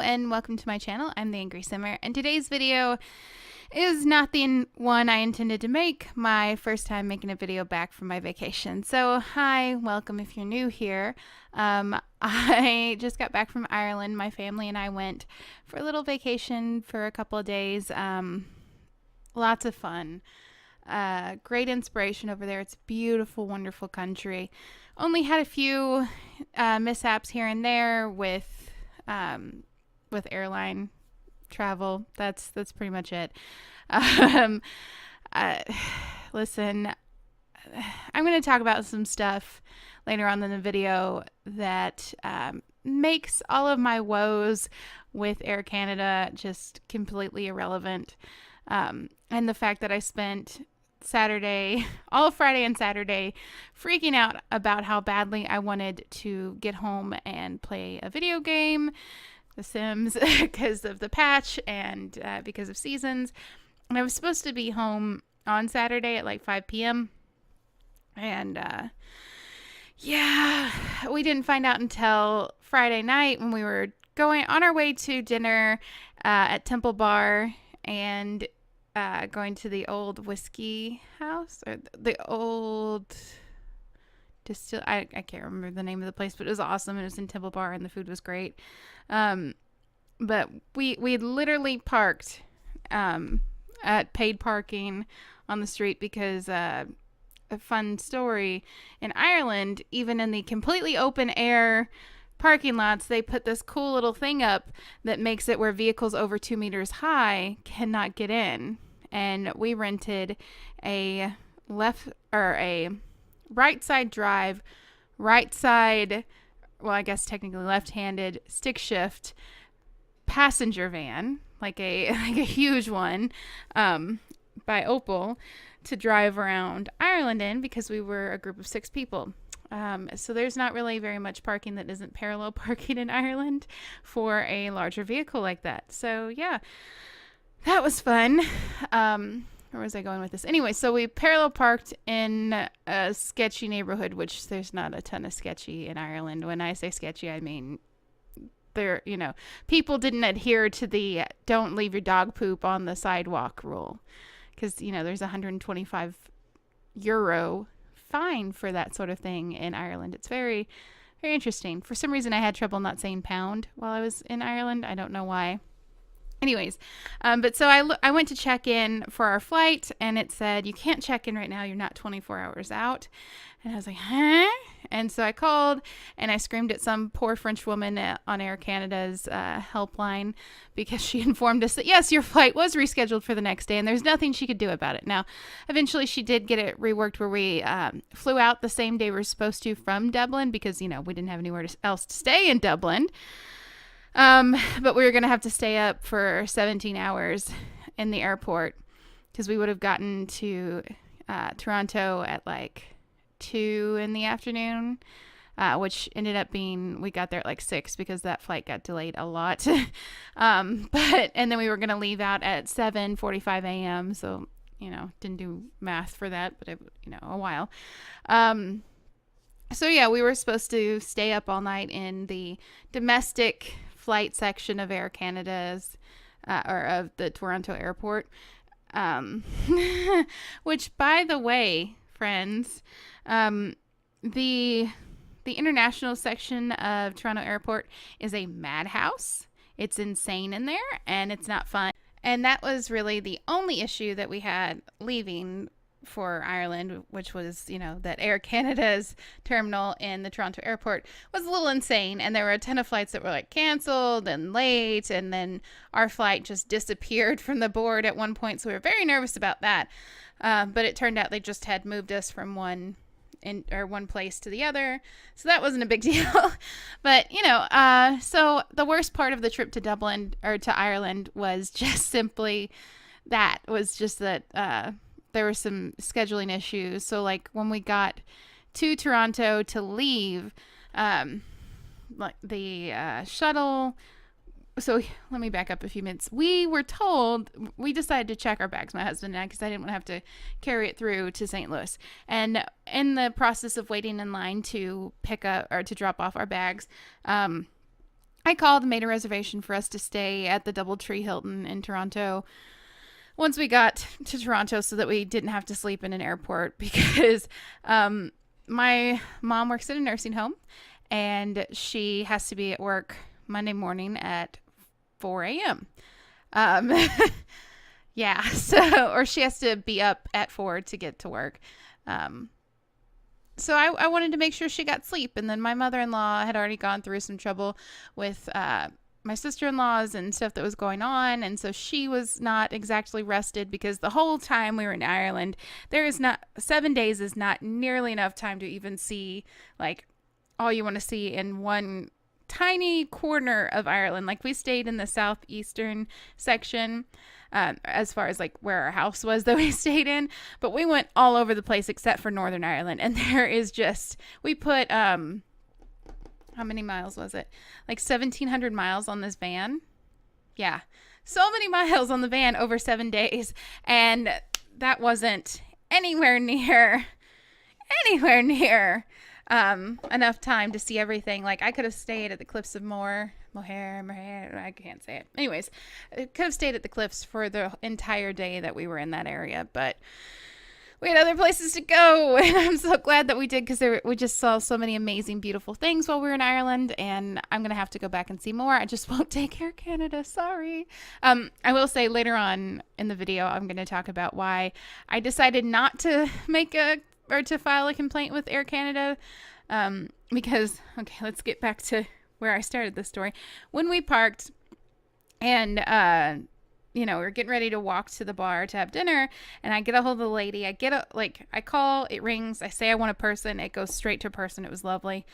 and welcome to my channel. I'm the Angry Simmer, and today's video is not the one I intended to make. My first time making a video back from my vacation. So hi, welcome if you're new here. I just got back from Ireland. My family and I went for a little vacation for a couple of days. Lots of fun. Great inspiration over there. It's a beautiful, wonderful country. Only had a few mishaps here and there with airline travel. That's pretty much it. Listen, I'm going to talk about some stuff later on in the video that makes all of my woes with Air Canada just completely irrelevant. And the fact that I spent Saturday, all Friday and Saturday, freaking out about how badly I wanted to get home and play a video game, The Sims, because of the patch and because of seasons. And I was supposed to be home on Saturday at like 5 p.m. And yeah, we didn't find out until Friday night when we were going on our way to dinner at Temple Bar and going to the old whiskey house, or the old I can't remember the name of the place, but it was awesome. It was in Temple Bar and the food was great. But we literally parked at paid parking on the street because a fun story, in Ireland, even in the completely open air parking lots, they put this cool little thing up that makes it where vehicles over 2 meters high cannot get in. And we rented a right side drive, right side, well, I guess technically left-handed stick shift passenger van, like a huge one, by Opel, to drive around Ireland in, because we were a group of 6 people. So there's not really very much parking that isn't parallel parking in Ireland for a larger vehicle like that. So yeah, that was fun. Where was I going with this? Anyway, so we parallel parked in a sketchy neighborhood, which there's not a ton of sketchy in Ireland. When I say sketchy, I mean there, people didn't adhere to the don't leave your dog poop on the sidewalk rule, because there's €125 fine for that sort of thing in Ireland. It's very, very interesting. For some reason, I had trouble not saying pound while I was in Ireland. I don't know why. Anyways, but so I went to check in for our flight, and it said, you can't check in right now. You're not 24 hours out. And I was like, huh? And so I called, and I screamed at some poor French woman on Air Canada's helpline, because she informed us that, yes, your flight was rescheduled for the next day, and there's nothing she could do about it. Now, eventually she did get it reworked where we flew out the same day we were supposed to from Dublin, because, we didn't have anywhere else to stay in Dublin. But we were going to have to stay up for 17 hours in the airport, because we would have gotten to Toronto at like 2 in the afternoon, which ended up being, we got there at like 6 because that flight got delayed a lot. And then we were going to leave out at 7:45 a.m. So, didn't do math for that, but a while. So yeah, we were supposed to stay up all night in the domestic flight section of Air Canada's, or of the Toronto airport. Which, by the way, friends, the international section of Toronto airport is a madhouse. It's insane in there, and it's not fun. And that was really the only issue that we had leaving for Ireland, which was, that Air Canada's terminal in the Toronto airport was a little insane, and there were a ton of flights that were like canceled and late, and then our flight just disappeared from the board at one point, so we were very nervous about that. But it turned out they just had moved us from one place to the other, so that wasn't a big deal. But so the worst part of the trip to Dublin, or to Ireland, was just simply that there were some scheduling issues. So like when we got to Toronto to leave, like the shuttle. So let me back up a few minutes. We decided to check our bags, my husband and I, because I didn't want to have to carry it through to St. Louis. And in the process of waiting in line to pick up or to drop off our bags, I called and made a reservation for us to stay at the Doubletree Hilton in Toronto once we got to Toronto so that we didn't have to sleep in an airport because my mom works at a nursing home and she has to be at work Monday morning at 4 a.m. Um, yeah, so, or she has to be up at 4 to get to work. So I wanted to make sure she got sleep. And then my mother-in-law had already gone through some trouble with my sister-in-laws and stuff that was going on. And so she was not exactly rested because the whole time we were in Ireland, 7 days is not nearly enough time to even see like all you want to see in one tiny corner of Ireland. Like we stayed in the southeastern section. As far as like where our house was that we stayed in, but we went all over the place except for Northern Ireland. And there is just, we put, how many miles was it? Like 1,700 miles on this van. Yeah. So many miles on the van over 7 days. And that wasn't anywhere near enough time to see everything. Like I could have stayed at the Cliffs of Moher, I can't say it. Anyways, I could have stayed at the cliffs for the entire day that we were in that area, but we had other places to go, and I'm so glad that we did because we just saw so many amazing, beautiful things while we were in Ireland, and I'm going to have to go back and see more. I just won't take Air Canada, sorry. I will say later on in the video, I'm going to talk about why I decided not to to file a complaint with Air Canada, because, okay, let's get back to where I started this story. When we parked and, we were getting ready to walk to the bar to have dinner, and I get a hold of the lady. I call, it rings. I say I want a person. It goes straight to a person. It was lovely.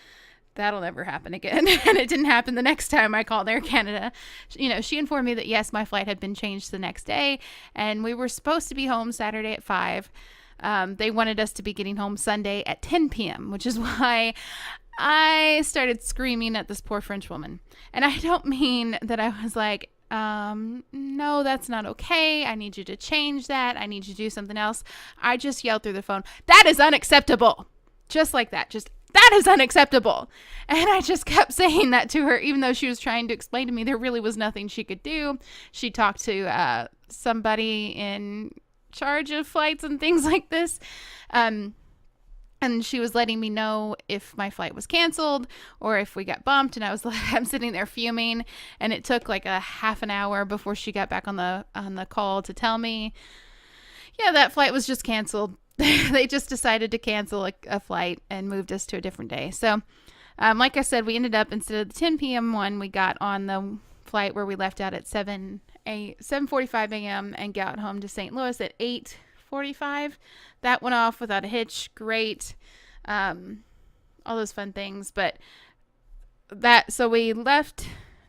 That'll never happen again. And it didn't happen the next time I called Air Canada. She informed me that, yes, my flight had been changed the next day, and we were supposed to be home Saturday at 5. They wanted us to be getting home Sunday at 10 p.m., which is why I started screaming at this poor French woman. And I don't mean that I was like, no, that's not okay. I need you to change that. I need you to do something else. I just yelled through the phone, that is unacceptable. Just like that. That is unacceptable. And I just kept saying that to her, even though she was trying to explain to me there really was nothing she could do. She talked to somebody in charge of flights and things like this. And she was letting me know if my flight was canceled or if we got bumped. And I was like, I'm sitting there fuming. And it took like a half an hour before she got back on the call to tell me, yeah, that flight was just canceled. They just decided to cancel a flight and moved us to a different day. So, like I said, we ended up, instead of the 10 p.m. one, we got on the flight where we left out at 7:45 a.m. and got home to St. Louis at 8:45. That went off without a hitch. Great. All those fun things. But so we left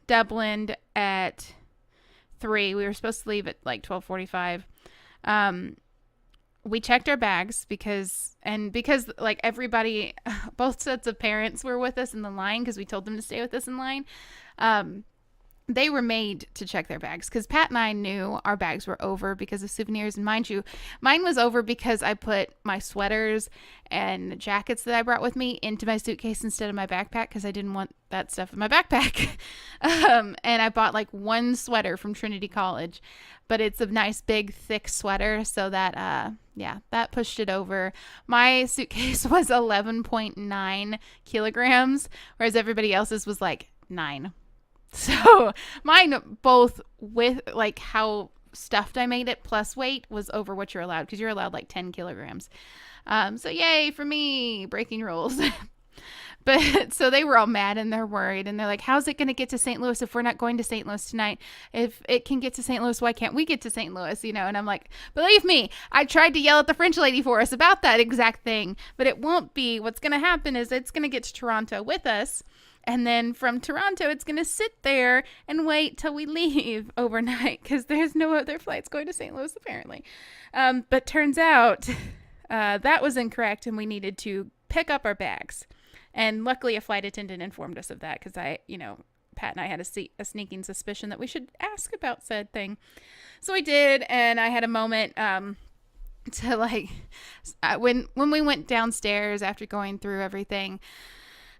Dublin at 3. We were supposed to leave at like 12:45. We checked our bags because like everybody, both sets of parents were with us in the line because we told them to stay with us in line. They were made to check their bags because Pat and I knew our bags were over because of souvenirs. And mind you, mine was over because I put my sweaters and jackets that I brought with me into my suitcase instead of my backpack because I didn't want that stuff in my backpack. And I bought like one sweater from Trinity College, but it's a nice big thick sweater. So that, that pushed it over. My suitcase was 11.9 kilograms, whereas everybody else's was like 9. So mine, both with like how stuffed I made it plus weight, was over what you're allowed because you're allowed like 10 kilograms. So yay for me, breaking rules. But so they were all mad and they're worried and they're like, how's it going to get to St. Louis if we're not going to St. Louis tonight? If it can get to St. Louis, why can't we get to St. Louis? And I'm like, believe me, I tried to yell at the French lady for us about that exact thing, but it won't be. What's going to happen is it's going to get to Toronto with us. And then from Toronto, it's going to sit there and wait till we leave overnight because there's no other flights going to St. Louis, apparently. But turns out that was incorrect and we needed to pick up our bags. And luckily, a flight attendant informed us of that because Pat and I had a sneaking suspicion that we should ask about said thing. So we did, and I had a moment to like, when we went downstairs after going through everything,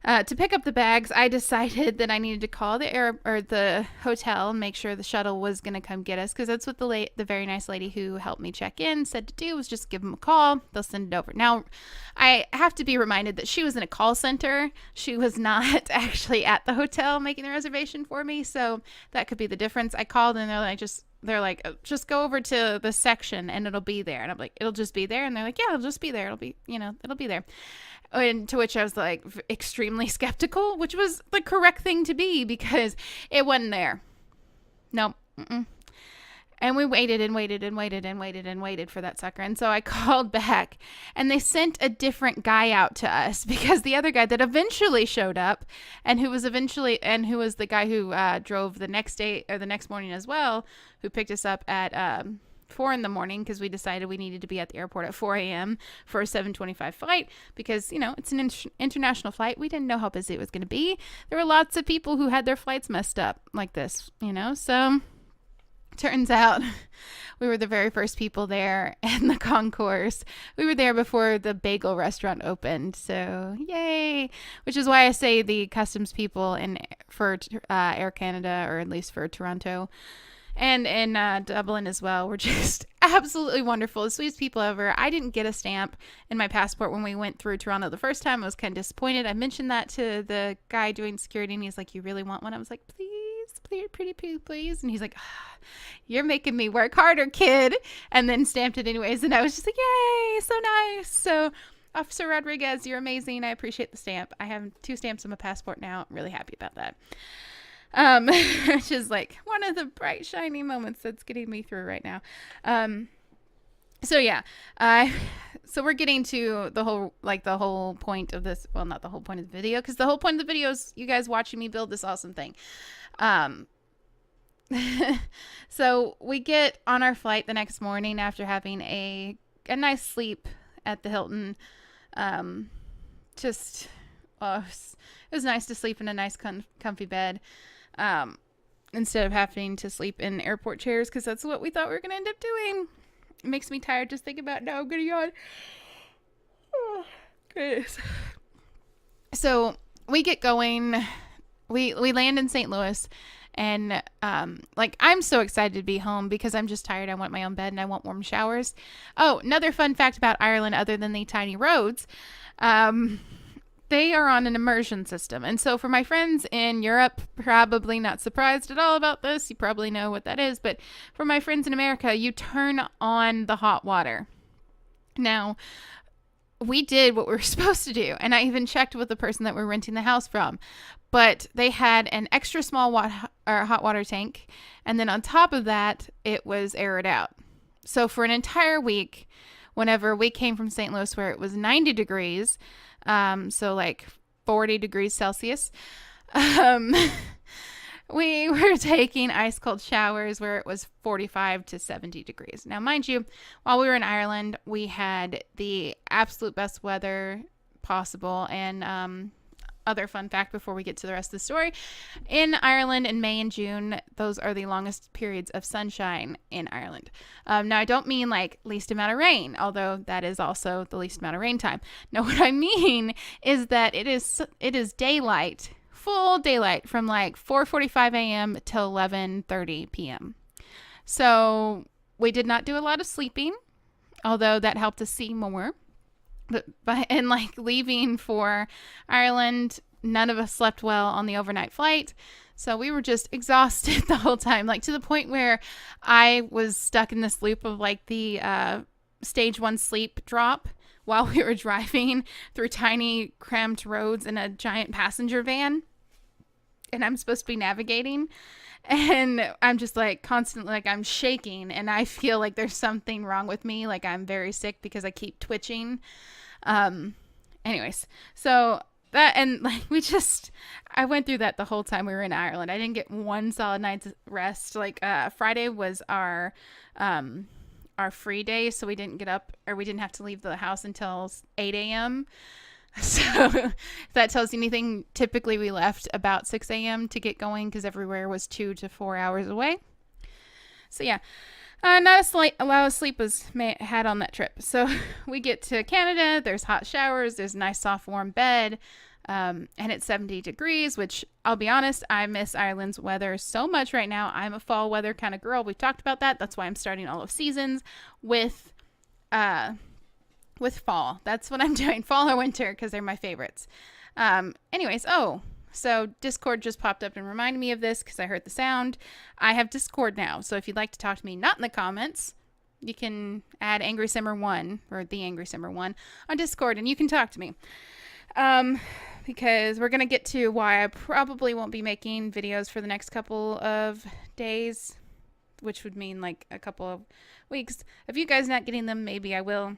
To pick up the bags, I decided that I needed to call the hotel and make sure the shuttle was going to come get us, because that's what the very nice lady who helped me check in said to do, was just give them a call. They'll send it over. Now, I have to be reminded that she was in a call center. She was not actually at the hotel making the reservation for me, so that could be the difference. I called and they're like, just go over to the section and it'll be there. And I'm like, it'll just be there? And they're like, yeah, it'll just be there. It'll be there. And to which I was like extremely skeptical, which was the correct thing to be, because it wasn't there. Nope. And we waited and waited and waited and waited and waited for that sucker. And so I called back and they sent a different guy out to us, because the other guy that eventually showed up and who was the guy who drove the next day or the next morning as well, who picked us up at 4 in the morning, because we decided we needed to be at the airport at 4 a.m. for a 7:25 flight, because, it's an international flight. We didn't know how busy it was going to be. There were lots of people who had their flights messed up like this, so turns out we were the very first people there in the concourse. We were there before the bagel restaurant opened, so yay! Which is why I say the customs people for Air Canada, or at least for Toronto, and in Dublin as well, were just absolutely wonderful. The sweetest people ever. I didn't get a stamp in my passport when we went through Toronto the first time. I was kind of disappointed. I mentioned that to the guy doing security, and he's like, "You really want one?" I was like, "Please, pretty please." And he's like, "You're making me work harder, kid." And then stamped it anyways. And I was just like, yay, so nice. So, Officer Rodriguez, you're amazing. I appreciate the stamp. I have 2 stamps on my passport now. I'm really happy about that. Which is like one of the bright, shiny moments that's getting me through right now. So yeah, so we're getting to the whole point of this. Well, not the whole point of the video, because the whole point of the video is you guys watching me build this awesome thing. So we get on our flight the next morning after having a nice sleep at the Hilton. It was nice to sleep in a nice comfy bed, instead of having to sleep in airport chairs, because that's what we thought we were going to end up doing. It makes me tired just thinking about it now. I'm going to yawn. Oh, goodness. So we get going. We land in St. Louis, and I'm so excited to be home, because I'm just tired. I want my own bed and I want warm showers. Oh, another fun fact about Ireland, other than the tiny roads, they are on an immersion system. And so for my friends in Europe, probably not surprised at all about this. You probably know what that is. But for my friends in America, you turn on the hot water. Now, we did what we were supposed to do. And I even checked with the person that we're renting the house from. But they had an extra small hot water tank. And then on top of that, it was aired out. So for an entire week, whenever we came from St. Louis, where it was 90 degrees, so like 40 degrees Celsius, we were taking ice cold showers where it was 45 to 70 degrees. Now, mind you, while we were in Ireland, we had the absolute best weather possible. And other fun fact before we get to the rest of the story, in Ireland in May and June, those are the longest periods of sunshine in Ireland. Now, I don't mean like least amount of rain, although that is also the least amount of rain time. No, what I mean is that it is daylight, full daylight, from like 4:45 a.m. till 11:30 p.m. So we did not do a lot of sleeping, although that helped us see more. But leaving for Ireland, none of us slept well on the overnight flight. So we were just exhausted the whole time, like to the point where I was stuck in this loop of like the stage 1 sleep drop while we were driving through tiny cramped roads in a giant passenger van. And I'm supposed to be navigating. And I'm just like constantly, like I'm shaking, and I feel like there's something wrong with me. Like I'm very sick because I keep twitching. Anyways, so that, and like I went through that the whole time we were in Ireland. I didn't get one solid night's rest. Like Friday was our free day, so we didn't get up, or we didn't have to leave the house until 8 a.m. So if that tells you anything, typically we left about 6 a.m. to get going, because everywhere was 2 to 4 hours away. So yeah, not a lot of sleep was had on that trip. So we get to Canada, there's hot showers, there's a nice soft warm bed. And it's 70 degrees, which I'll be honest, I miss Ireland's weather so much right now. I'm a fall weather kind of girl. We've talked about that. That's why I'm starting all of seasons with fall. That's what I'm doing, fall or winter, because they're my favorites. Anyways, so Discord just popped up and reminded me of this because I heard the sound. I have Discord now, so if you'd like to talk to me, not in the comments, you can add Angry Simmer 1 or the Angry Simmer 1 on Discord and you can talk to me. Because we're going to get to why I probably won't be making videos for the next couple of days, which would mean like a couple of weeks. If you guys not getting them, maybe I will.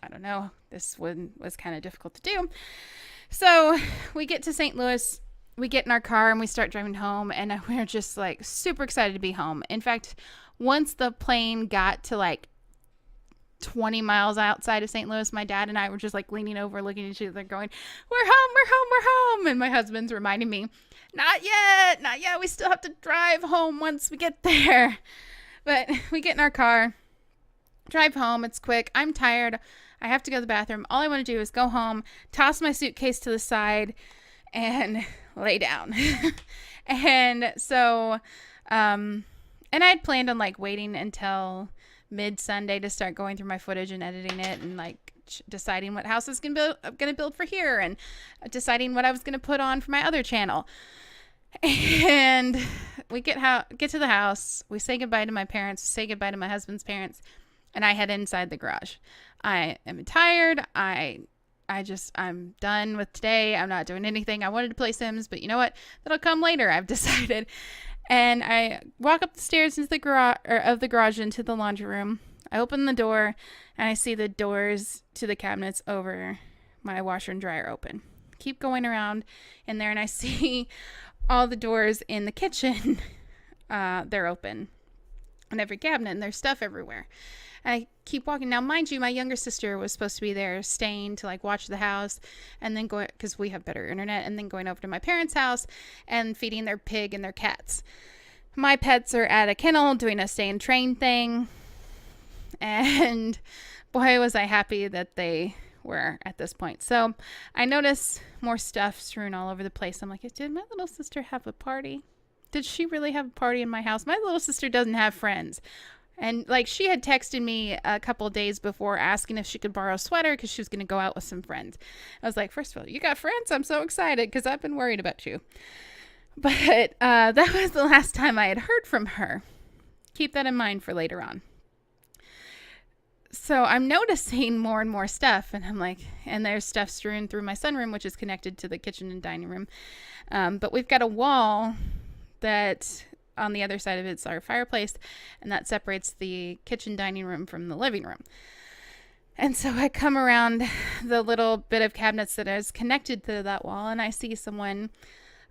I don't know. This one was kind of difficult to do. So we get to St. Louis, we get in our car and we start driving home, and we're just like super excited to be home. In fact, once the plane got to like 20 miles outside of St. Louis, my dad and I were just like leaning over, looking at each other going, we're home, we're home, we're home. And my husband's reminding me, not yet, not yet. We still have to drive home once we get there. But we get in our car, drive home. It's quick. I'm tired. I have to go to the bathroom. All I want to do is go home, toss my suitcase to the side, and lay down. And so, and I had planned on like waiting until mid-Sunday to start going through my footage and editing it and like deciding what house I was gonna build for here and deciding what I was gonna put on for my other channel. And we get to the house, we say goodbye to my parents, say goodbye to my husband's parents, and I head inside the garage. I am tired. I'm done with today. I'm not doing anything. I wanted to play Sims, but you know what? That'll come later, I've decided. And I walk up the stairs into the garage into the laundry room. I open the door and I see the doors to the cabinets over my washer and dryer open. Keep going around in there and I see all the doors in the kitchen. They're open on every cabinet and there's stuff everywhere. And I keep walking. Now, mind you, my younger sister was supposed to be there staying to like watch the house and then go, because we have better internet, and then going over to my parents' house and feeding their pig and their cats. My pets are at a kennel doing a stay and train thing. And boy, was I happy that they were at this point. So I notice more stuff strewn all over the place. I'm like, did my little sister have a party? Did she really have a party in my house? My little sister doesn't have friends. And like she had texted me a couple of days before asking if she could borrow a sweater because she was going to go out with some friends. I was like, first of all, you got friends? I'm so excited because I've been worried about you. But that was the last time I had heard from her. Keep that in mind for later on. So I'm noticing more and more stuff, and I'm like, and there's stuff strewn through my sunroom, which is connected to the kitchen and dining room. But we've got a wall that on the other side of it's our fireplace, and that separates the kitchen dining room from the living room. And so I come around the little bit of cabinets that is connected to that wall, and I see someone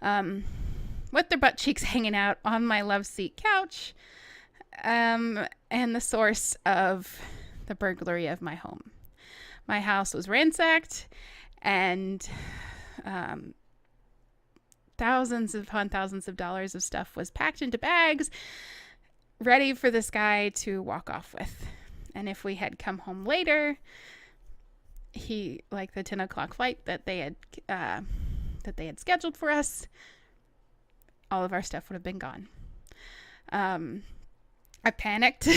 with their butt cheeks hanging out on my love seat couch, and the source of the burglary of my home. My house was ransacked, and thousands upon thousands of dollars of stuff was packed into bags, ready for this guy to walk off with. And if we had come home later, he, like the 10 o'clock flight that they had scheduled for us, all of our stuff would have been gone. I panicked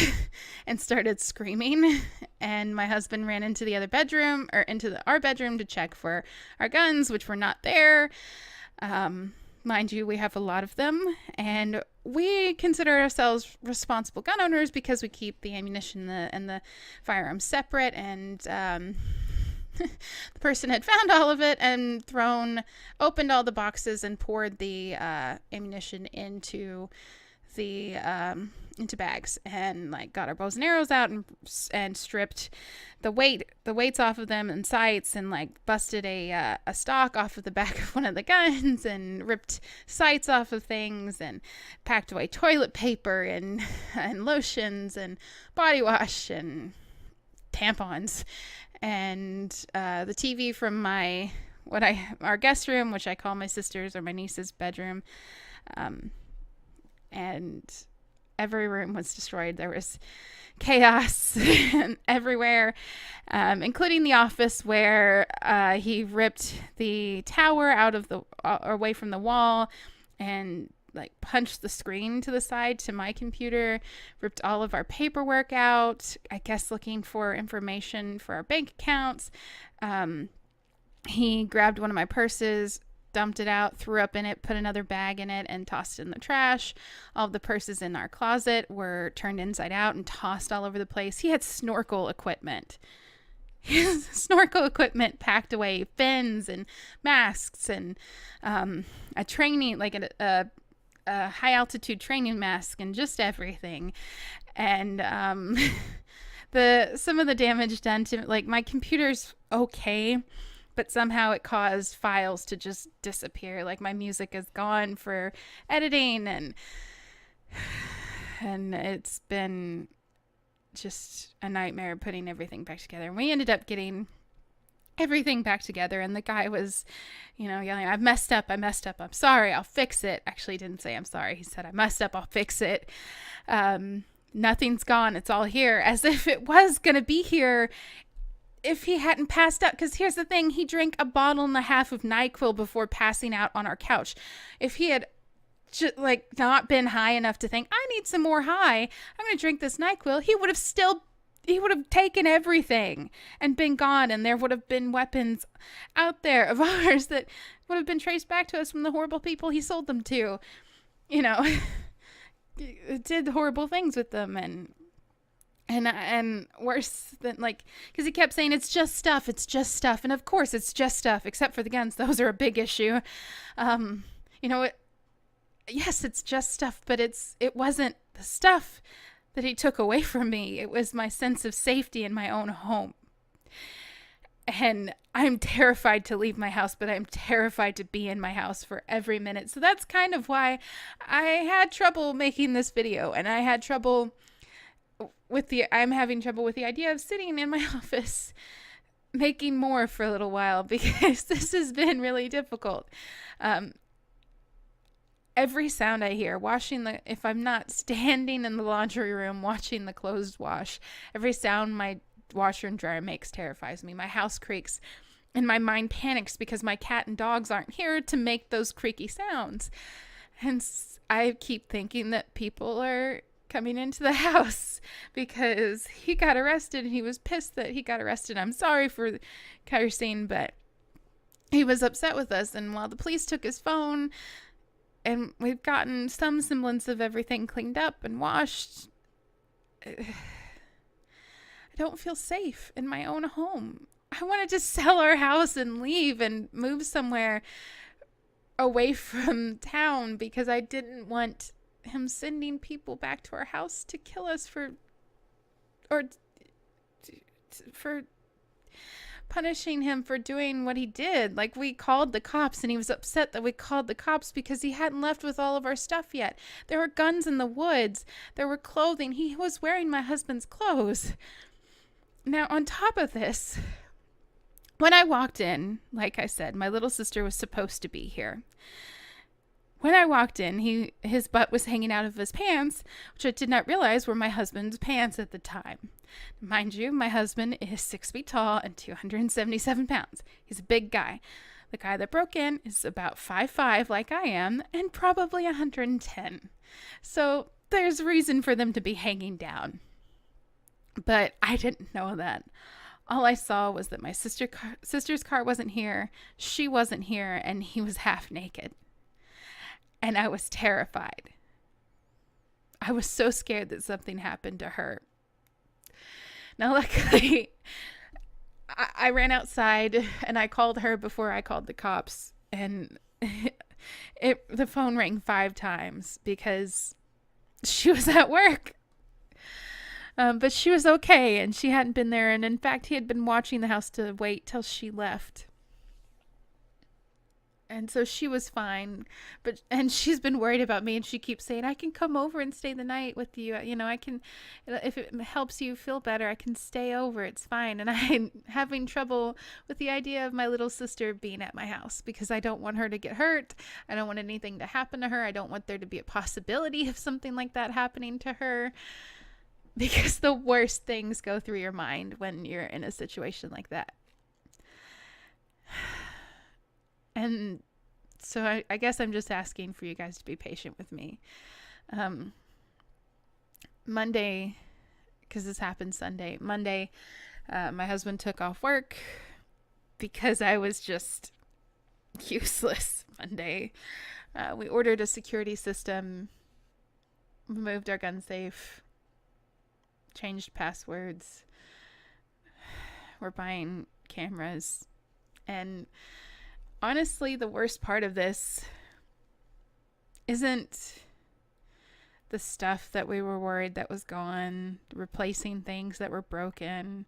and started screaming, and my husband ran into the other bedroom, or into our bedroom, to check for our guns, which were not there. Mind you, we have a lot of them, and we consider ourselves responsible gun owners because we keep the ammunition and the firearms separate, and the person had found all of it and opened all the boxes and poured the ammunition into bags, and like got our bows and arrows out and stripped the weights off of them and sights, and like busted a stock off of the back of one of the guns, and ripped sights off of things, and packed away toilet paper and lotions and body wash and tampons, and the TV from our guest room, which I call my sister's or my niece's bedroom, and every room was destroyed. There was chaos everywhere, including the office where he ripped the tower out of the away from the wall and like punched the screen to the side to my computer, ripped all of our paperwork out, I guess looking for information for our bank accounts. He grabbed one of my purses, dumped it out, threw up in it, put another bag in it, and tossed it in the trash. All of the purses in our closet were turned inside out and tossed all over the place. He had snorkel equipment. His snorkel equipment packed away, fins and masks and a training, like a high altitude training mask and just everything. And some of the damage done to, like, my computer's okay, but somehow it caused files to just disappear. Like, my music is gone for editing, and it's been just a nightmare putting everything back together. And we ended up getting everything back together, and the guy was, yelling, I've messed up, I'm sorry, I'll fix it. Actually, he didn't say I'm sorry, he said I messed up, I'll fix it. Nothing's gone, it's all here, as if it was gonna be here if he hadn't passed out. Because here's the thing, he drank a bottle and a half of NyQuil before passing out on our couch. If he had not been high enough to think, I need some more high, I'm gonna drink this NyQuil, he would have taken everything and been gone, and there would have been weapons out there of ours that would have been traced back to us from the horrible people he sold them to. Did horrible things with them, and worse than, because he kept saying, it's just stuff, and of course it's just stuff, except for the guns. Those are a big issue. Yes, it's just stuff, but it wasn't the stuff that he took away from me. It was my sense of safety in my own home. And I'm terrified to leave my house, but I'm terrified to be in my house for every minute. So that's kind of why I had trouble making this video, and I'm having trouble with the idea of sitting in my office making more for a little while, because this has been really difficult. Every sound I hear, if I'm not standing in the laundry room watching the clothes wash, every sound my washer and dryer makes terrifies me. My house creaks and my mind panics because my cat and dogs aren't here to make those creaky sounds. And I keep thinking that people are coming into the house because he got arrested, and he was pissed that he got arrested. I'm sorry for cursing, but he was upset with us. And while the police took his phone, and we've gotten some semblance of everything cleaned up and washed, I don't feel safe in my own home. I wanted to sell our house and leave and move somewhere away from town, because I didn't want him sending people back to our house to kill us for punishing him for doing what he did. Like, we called the cops, and he was upset that we called the cops because he hadn't left with all of our stuff yet. There were guns in the woods. There were clothing. He was wearing my husband's clothes. Now, on top of this, when I walked in, like I said, my little sister was supposed to be here. When I walked in, his butt was hanging out of his pants, which I did not realize were my husband's pants at the time. Mind you, my husband is 6 feet tall and 277 pounds. He's a big guy. The guy that broke in is about 5'5", like I am, and probably 110. So there's reason for them to be hanging down. But I didn't know that. All I saw was that my sister's car wasn't here, she wasn't here, and he was half naked. And I was terrified. I was so scared that something happened to her. Now, luckily, I ran outside and I called her before I called the cops. And the phone rang 5 times because she was at work. But she was okay, and she hadn't been there. And in fact, he had been watching the house to wait till she left. And so she was fine, and she's been worried about me, and she keeps saying, I can come over and stay the night with you. You know, I can, if it helps you feel better, I can stay over. It's fine. And I'm having trouble with the idea of my little sister being at my house because I don't want her to get hurt. I don't want anything to happen to her. I don't want there to be a possibility of something like that happening to her, because the worst things go through your mind when you're in a situation like that. And so I guess I'm just asking for you guys to be patient with me. Monday, because this happened Sunday, Monday, my husband took off work because I was just useless Monday. We ordered a security system, moved our gun safe, changed passwords. We're buying cameras. And honestly, the worst part of this isn't the stuff that we were worried that was gone, replacing things that were broken.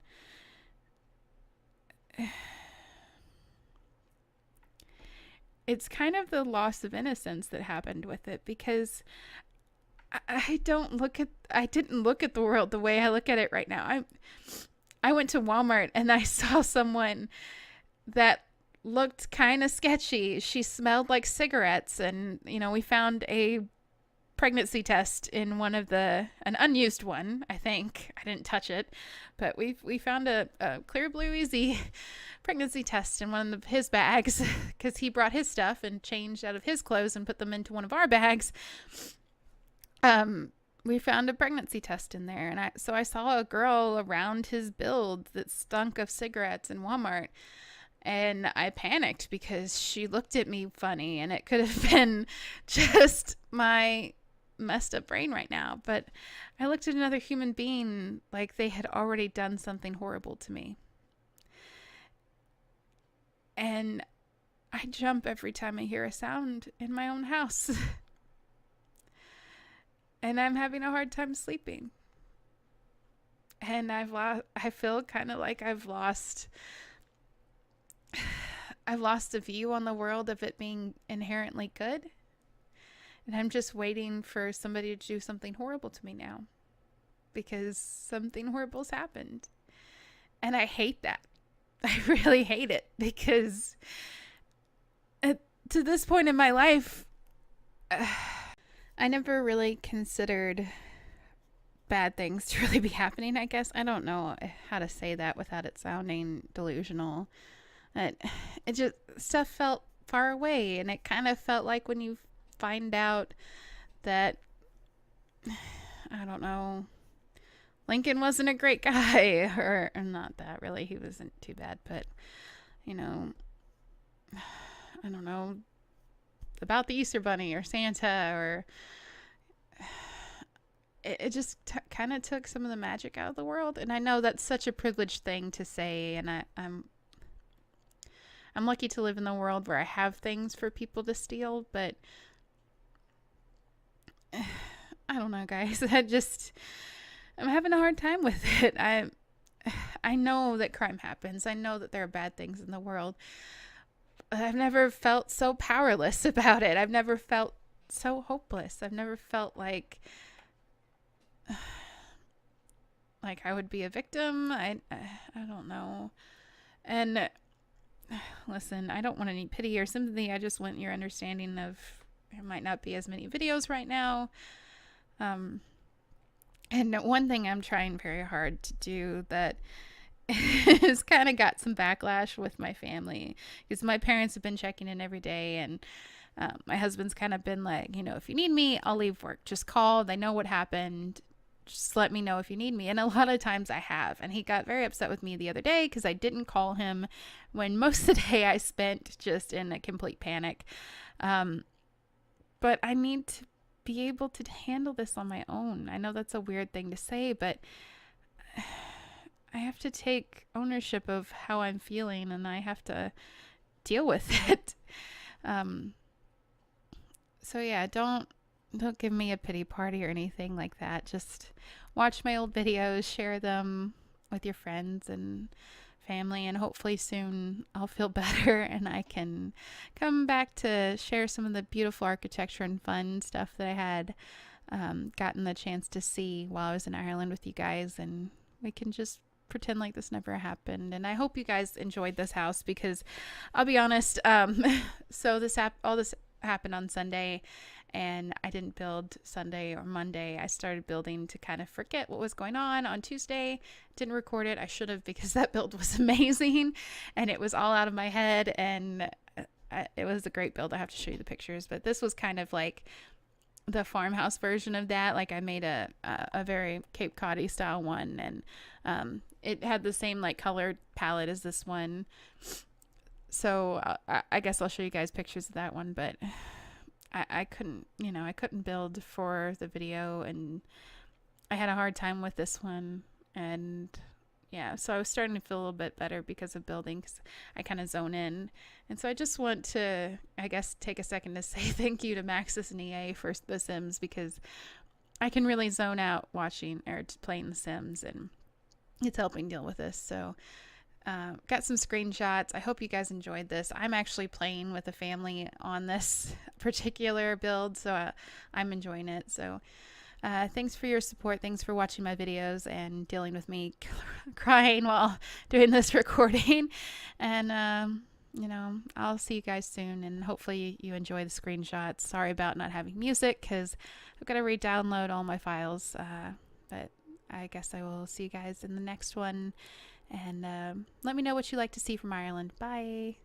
It's kind of the loss of innocence that happened with it, because I didn't look at the world the way I look at it right now. I went to Walmart and I saw someone that looked kind of sketchy. She smelled like cigarettes, and we found a pregnancy test in one of an unused one, I think. I didn't touch it, but we found a Clear Blue Easy pregnancy test in one of his bags, because he brought his stuff and changed out of his clothes and put them into one of our bags. We found a pregnancy test in there, and I saw a girl around his build that stunk of cigarettes in Walmart. And I panicked because she looked at me funny, and it could have been just my messed up brain right now. But I looked at another human being like they had already done something horrible to me. And I jump every time I hear a sound in my own house. And I'm having a hard time sleeping. And I feel kind of like I've lost a view on the world of it being inherently good. And I'm just waiting for somebody to do something horrible to me now, because something horrible's happened. And I hate that. I really hate it, because to this point in my life, I never really considered bad things to really be happening, I guess. I don't know how to say that without it sounding delusional. It just, stuff felt far away, and it kind of felt like when you find out that, I don't know, Lincoln wasn't a great guy, or not that really, he wasn't too bad, but I don't know, about the Easter Bunny or Santa, or it just kind of took some of the magic out of the world. And I know that's such a privileged thing to say, and I'm lucky to live in the world where I have things for people to steal, but I don't know, guys. I'm having a hard time with it. I know that crime happens. I know that there are bad things in the world. I've never felt so powerless about it. I've never felt so hopeless. I've never felt like I would be a victim. I don't know. And listen, I don't want any pity or sympathy. I just want your understanding of there might not be as many videos right now. And one thing I'm trying very hard to do that has kind of got some backlash with my family, because my parents have been checking in every day, and my husband's kind of been like, if you need me, I'll leave work. Just call. They know what happened. Just let me know if you need me. And a lot of times I have. And he got very upset with me the other day because I didn't call him when most of the day I spent just in a complete panic. But I need to be able to handle this on my own. I know that's a weird thing to say, but I have to take ownership of how I'm feeling, and I have to deal with it. So yeah, don't give me a pity party or anything like that. Just watch my old videos, share them with your friends and family, and hopefully soon I'll feel better and I can come back to share some of the beautiful architecture and fun stuff that I had gotten the chance to see while I was in Ireland with you guys, and we can just pretend like this never happened. And I hope you guys enjoyed this house, because I'll be honest, so all this happened on Sunday, and I didn't build Sunday or Monday. I started building to kind of forget what was going on Tuesday. Didn't record it. I should have, because that build was amazing and it was all out of my head, and it was a great build. I have to show you the pictures, but this was kind of like the farmhouse version of that. Like I made a very Cape Cod-y style one, and it had the same like color palette as this one. So I guess I'll show you guys pictures of that one, but I couldn't, I couldn't build for the video, and I had a hard time with this one. And yeah, so I was starting to feel a little bit better because of building, because I kind of zone in. And so I just want to, I guess, take a second to say thank you to Maxis and EA for The Sims, because I can really zone out watching or playing The Sims, and it's helping deal with this. So got some screenshots. I hope you guys enjoyed this. I'm actually playing with a family on this particular build, so I'm enjoying it. So thanks for your support. Thanks for watching my videos and dealing with me crying while doing this recording. And I'll see you guys soon, and hopefully you enjoy the screenshots. Sorry about not having music, because I've got to re-download all my files, but I guess I will see you guys in the next one. And let me know what you like to see from Ireland. Bye.